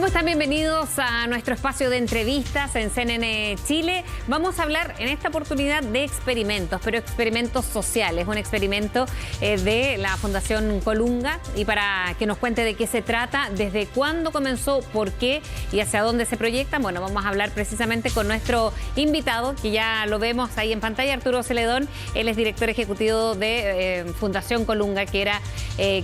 ¿Cómo están? Bienvenidos a nuestro espacio de entrevistas en CNN Chile. Vamos a hablar en esta oportunidad de experimentos, pero experimentos sociales. Un experimento de la Fundación Colunga, y para que nos cuente de qué se trata, desde cuándo comenzó, por qué y hacia dónde se proyecta, bueno, vamos a hablar precisamente con nuestro invitado, que ya lo vemos ahí en pantalla, Arturo Celedón. Él es director ejecutivo de Fundación Colunga, que era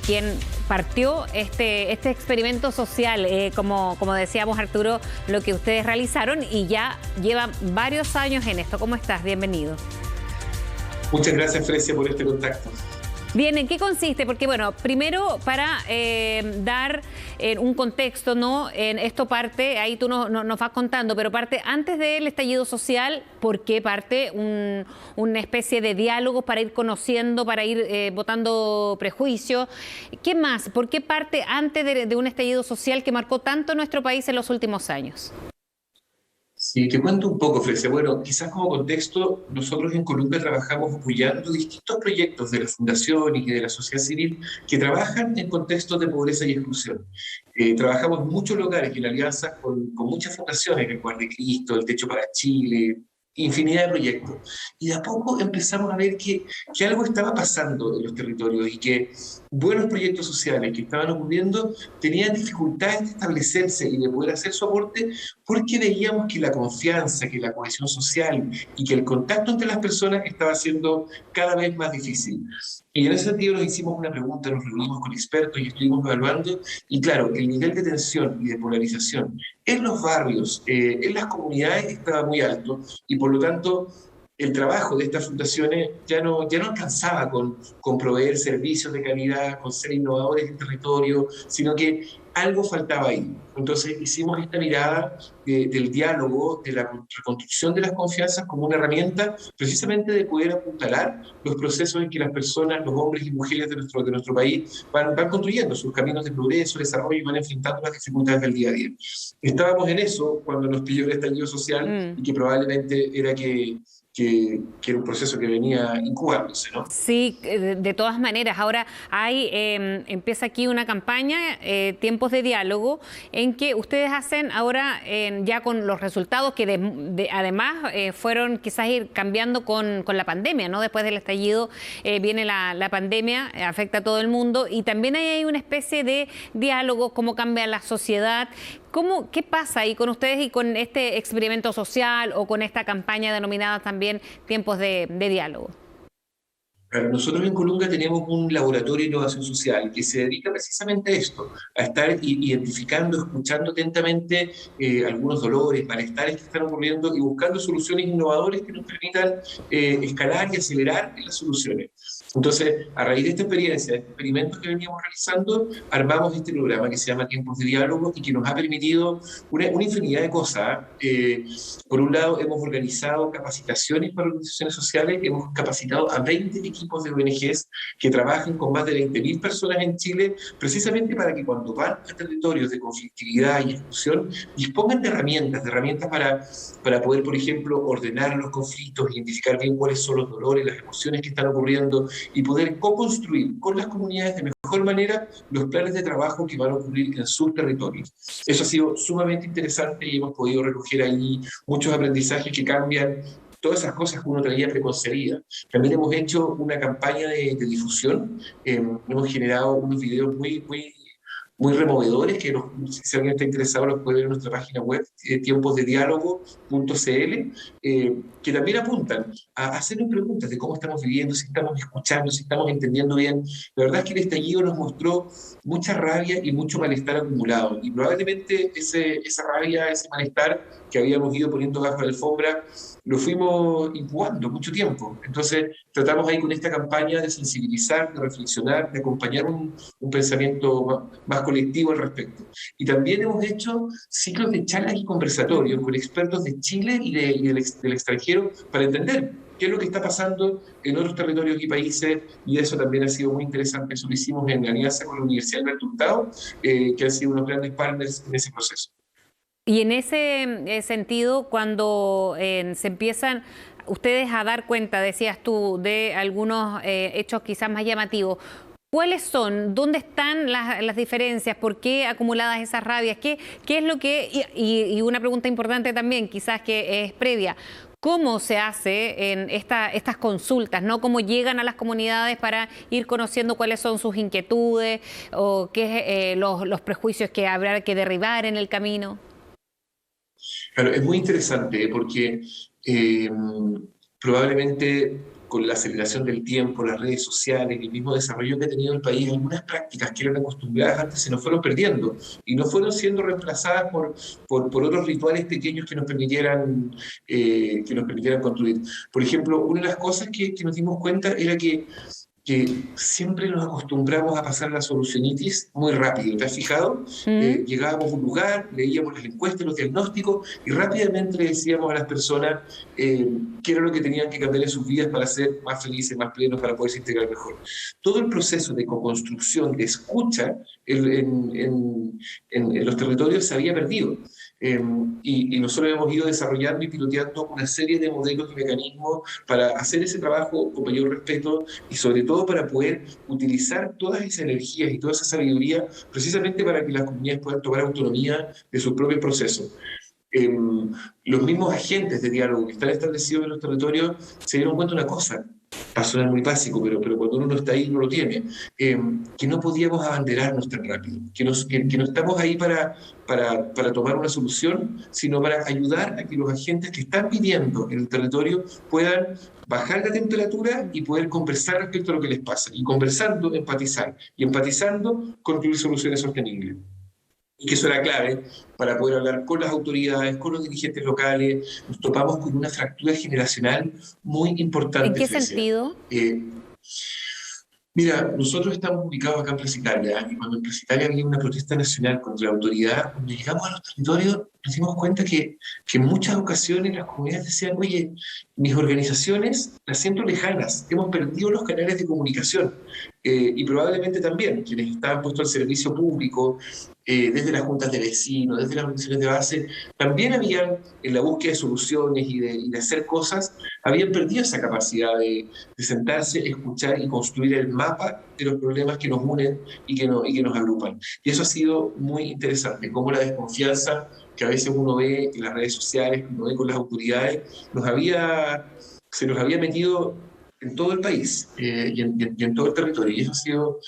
quien partió este experimento social, como decíamos, Arturo, lo que ustedes realizaron, y ya llevan varios años en esto. ¿Cómo estás? Bienvenido. Muchas gracias, Frecia, por este contacto. Bien, ¿en qué consiste? Porque, bueno, primero para dar un contexto, ¿no? En esto parte, ahí tú nos vas contando, pero parte antes del estallido social. ¿Por qué parte una especie de diálogo para ir conociendo, para ir botando prejuicios? ¿Qué más? ¿Por qué parte antes de un estallido social que marcó tanto nuestro país en los últimos años? Sí, te cuento un poco, Frecia. Bueno, quizás como contexto, nosotros en Colombia trabajamos apoyando distintos proyectos de la Fundación y de la sociedad civil que trabajan en contextos de pobreza y exclusión. Trabajamos en muchos lugares y en alianzas con muchas fundaciones, el Cuarto de Cristo, el Techo para Chile, infinidad de proyectos. Y de a poco empezamos a ver que algo estaba pasando en los territorios y que buenos proyectos sociales que estaban ocurriendo tenían dificultades de establecerse y de poder hacer su aporte, porque veíamos que la confianza, que la cohesión social y que el contacto entre las personas estaba siendo cada vez más difícil. Y en ese sentido nos hicimos una pregunta, nos reunimos con expertos y estuvimos evaluando, y claro, el nivel de tensión y de polarización en los barrios, en las comunidades, estaba muy alto, y por lo tanto el trabajo de estas fundaciones ya no alcanzaba con proveer servicios de calidad, con ser innovadores en territorio, sino que algo faltaba ahí. Entonces hicimos esta mirada del diálogo, de la reconstrucción de las confianzas como una herramienta precisamente de poder apuntalar los procesos en que las personas, los hombres y mujeres de nuestro país van construyendo sus caminos de progreso, desarrollo, y van enfrentando las dificultades del día a día. Estábamos en eso cuando nos pilló el estallido social, y que probablemente era que era un proceso que venía incubándose, ¿no? Sí, de todas maneras. Ahora empieza aquí una campaña, Tiempos de Diálogo, en que ustedes hacen ahora, ya con los resultados que además fueron quizás ir cambiando con la pandemia, ¿no? Después del estallido viene la pandemia, afecta a todo el mundo, y también hay una especie de diálogo, cómo cambia la sociedad. ¿Qué pasa ahí con ustedes y con este experimento social, o con esta campaña denominada también Tiempos de Diálogo? Claro, nosotros en Colunga tenemos un laboratorio de innovación social que se dedica precisamente a esto, a estar identificando, escuchando atentamente algunos dolores, malestares que están ocurriendo, y buscando soluciones innovadoras que nos permitan escalar y acelerar las soluciones. Entonces, a raíz de esta experiencia, de este experimento que veníamos realizando, armamos este programa que se llama Tiempos de Diálogo, y que nos ha permitido una infinidad de cosas. Por un lado, hemos organizado capacitaciones para organizaciones sociales, hemos capacitado a 20 equipos de ONGs que trabajan con más de 20.000 personas en Chile, precisamente para que cuando van a territorios de conflictividad y exclusión dispongan de herramientas para poder, por ejemplo, ordenar los conflictos, identificar bien cuáles son los dolores, las emociones que están ocurriendo, y poder co-construir con las comunidades de mejor manera los planes de trabajo que van a ocurrir en sus territorios. Eso ha sido sumamente interesante, y hemos podido recoger ahí muchos aprendizajes que cambian todas esas cosas que uno traía preconcebidas. También hemos hecho una campaña de difusión, hemos generado unos videos muy removedores que si alguien está interesado los puede ver en nuestra página web, tiemposdediálogo.cl, que también apuntan a hacernos preguntas de cómo estamos viviendo, si estamos escuchando, si estamos entendiendo bien. La verdad es que el estallido nos mostró mucha rabia y mucho malestar acumulado, y probablemente esa rabia, ese malestar que habíamos ido poniendo bajo la alfombra, lo fuimos incubando mucho tiempo. Entonces tratamos ahí con esta campaña de sensibilizar, de reflexionar, de acompañar un pensamiento más colectivo al respecto. Y también hemos hecho ciclos de charlas y conversatorios con expertos de Chile y del extranjero, para entender qué es lo que está pasando en otros territorios y países, y eso también ha sido muy interesante. Eso lo hicimos en alianza con la Universidad de Alberto Hurtado, que han sido unos grandes partners en ese proceso. Y en ese sentido, cuando se empiezan ustedes a dar cuenta, decías tú, de algunos hechos quizás más llamativos, ¿Cuáles son? ¿Dónde están las diferencias? ¿Por qué acumuladas esas rabias? ¿Qué es lo que...? Y una pregunta importante también, quizás que es previa. ¿Cómo se hace en estas consultas, ¿no? ¿Cómo llegan a las comunidades para ir conociendo cuáles son sus inquietudes o qué los prejuicios que habrá que derribar en el camino? Claro, es muy interesante porque eh, probablemente con la aceleración del tiempo, las redes sociales y el mismo desarrollo que ha tenido el país, algunas prácticas que eran acostumbradas antes se nos fueron perdiendo y no fueron siendo reemplazadas por otros rituales pequeños que nos permitieran construir. Por ejemplo, una de las cosas que nos dimos cuenta era que siempre nos acostumbramos a pasar la solucionitis muy rápido. ¿Te has fijado? ¿Mm? Llegábamos a un lugar, leíamos las encuestas, los diagnósticos y rápidamente le decíamos a las personas qué era lo que tenían que cambiar en sus vidas para ser más felices, más plenos, para poderse integrar mejor. Todo el proceso de co-construcción, de escucha en los territorios se había perdido. Y nosotros hemos ido desarrollando y piloteando una serie de modelos y mecanismos para hacer ese trabajo con mayor respeto y sobre todo para poder utilizar todas esas energías y toda esa sabiduría precisamente para que las comunidades puedan tomar autonomía de sus propios procesos. Eh, los mismos agentes de diálogo que están establecidos en los territorios se dieron cuenta de una cosa, va a sonar muy básico, pero cuando uno no está ahí no lo tiene, que no podíamos abanderarnos tan rápido, que no estamos ahí para tomar una solución, sino para ayudar a que los agentes que están viviendo en el territorio puedan bajar la temperatura y poder conversar respecto a lo que les pasa. Y conversando, empatizar. Y empatizando, construir soluciones sostenibles. Y que eso era clave para poder hablar con las autoridades, con los dirigentes locales. Nos topamos con una fractura generacional muy ¿En importante, qué Frecia. sentido? Eh, Mira, nosotros estamos ubicados acá en Plaza Italia, y cuando en Plaza Italia había una protesta nacional contra la autoridad, cuando llegamos a los territorios nos dimos cuenta que en muchas ocasiones las comunidades decían, oye, mis organizaciones las siento lejanas, hemos perdido los canales de comunicación, y probablemente también quienes estaban puestos al servicio público, desde las juntas de vecinos, desde las organizaciones de base, también habían, en la búsqueda de soluciones y de hacer cosas, habían perdido esa capacidad de sentarse, escuchar y construir el mapa de los problemas que nos unen y que nos agrupan. Y eso ha sido muy interesante, cómo la desconfianza que a veces uno ve en las redes sociales, que uno ve con las autoridades, se nos había metido en todo el país y en todo el territorio. Y eso ha sido,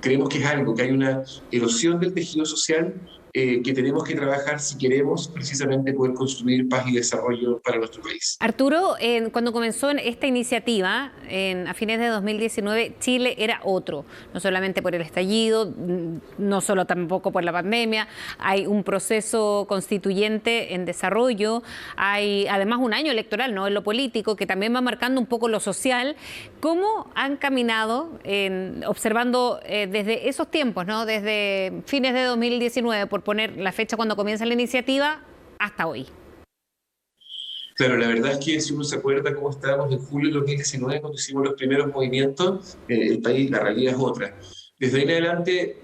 creemos que es algo, que hay una erosión del tejido social que tenemos que trabajar si queremos precisamente poder construir paz y desarrollo para nuestro país. Arturo, cuando comenzó esta iniciativa, a fines de 2019, Chile era otro, no solamente por el estallido, no solo tampoco por la pandemia, hay un proceso constituyente en desarrollo, hay además un año electoral, ¿no?, en lo político, que también va marcando un poco lo social. ¿Cómo han caminado, observando desde esos tiempos, ¿no?, desde fines de 2019, por poner la fecha cuando comienza la iniciativa, hasta hoy? Claro, la verdad es que si uno se acuerda cómo estábamos en julio de 2019 cuando hicimos los primeros movimientos, el país, la realidad es otra. Desde ahí en adelante,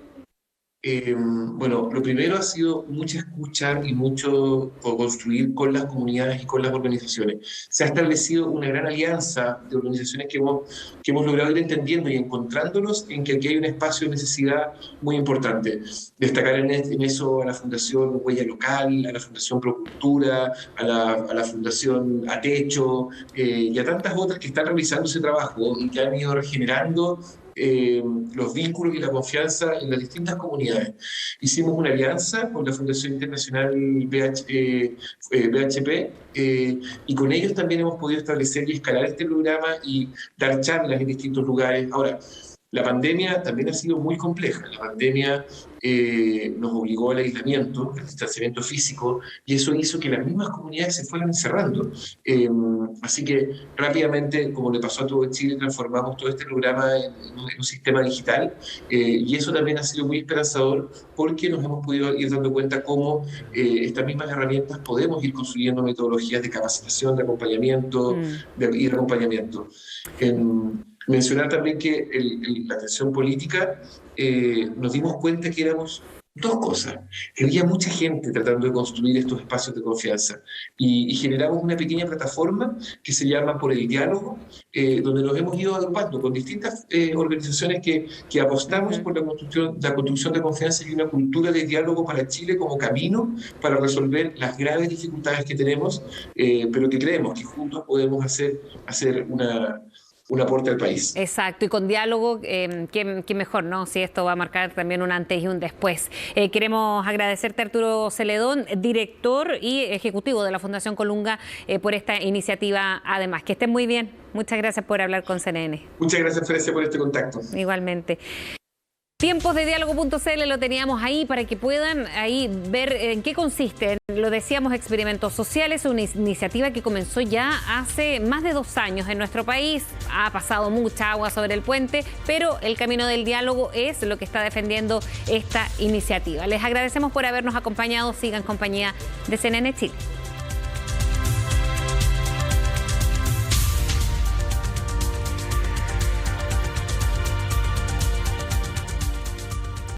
bueno, lo primero ha sido mucha escucha y mucho construir con las comunidades y con las organizaciones. Se ha establecido una gran alianza de organizaciones que hemos logrado ir entendiendo y encontrándonos en que aquí hay un espacio de necesidad muy importante. Destacar en eso a la Fundación Huella Local, a la Fundación Procultura, a la Fundación Atecho y a tantas otras que están realizando ese trabajo y que han ido regenerando los vínculos y la confianza en las distintas comunidades. Hicimos una alianza con la Fundación Internacional BHP y con ellos también hemos podido establecer y escalar este programa y dar charlas en distintos lugares. Ahora, la pandemia también ha sido muy compleja. La pandemia nos obligó al aislamiento, al distanciamiento físico, y eso hizo que las mismas comunidades se fueran encerrando. Así que rápidamente, como le pasó a todo Chile, transformamos todo este programa en un sistema digital, y eso también ha sido muy esperanzador porque nos hemos podido ir dando cuenta cómo estas mismas herramientas podemos ir construyendo metodologías de capacitación, de acompañamiento y de acompañamiento. Mencionar también que la atención política, nos dimos cuenta que éramos Dos cosas, que había mucha gente tratando de construir estos espacios de confianza y generamos una pequeña plataforma que se llama Por el Diálogo, donde nos hemos ido agrupando con distintas organizaciones que apostamos por la construcción de confianza y una cultura de diálogo para Chile como camino para resolver las graves dificultades que tenemos, pero que creemos que juntos podemos hacer un aporte al país. Exacto, y con diálogo, qué mejor, ¿no? Si esto va a marcar también un antes y un después. Queremos agradecerte, Arturo Celedón, director y ejecutivo de la Fundación Colunga, por esta iniciativa. Además, que estén muy bien. Muchas gracias por hablar con CNN. Muchas gracias, Frecia, por este contacto. Igualmente. Tiempos de diálogo.cl lo teníamos ahí para que puedan ahí ver en qué consiste. Lo decíamos, experimentos sociales, una iniciativa que comenzó ya hace más de 2 años en nuestro país. Ha pasado mucha agua sobre el puente, pero el camino del diálogo es lo que está defendiendo esta iniciativa. Les agradecemos por habernos acompañado. Sigan compañía de CNN Chile.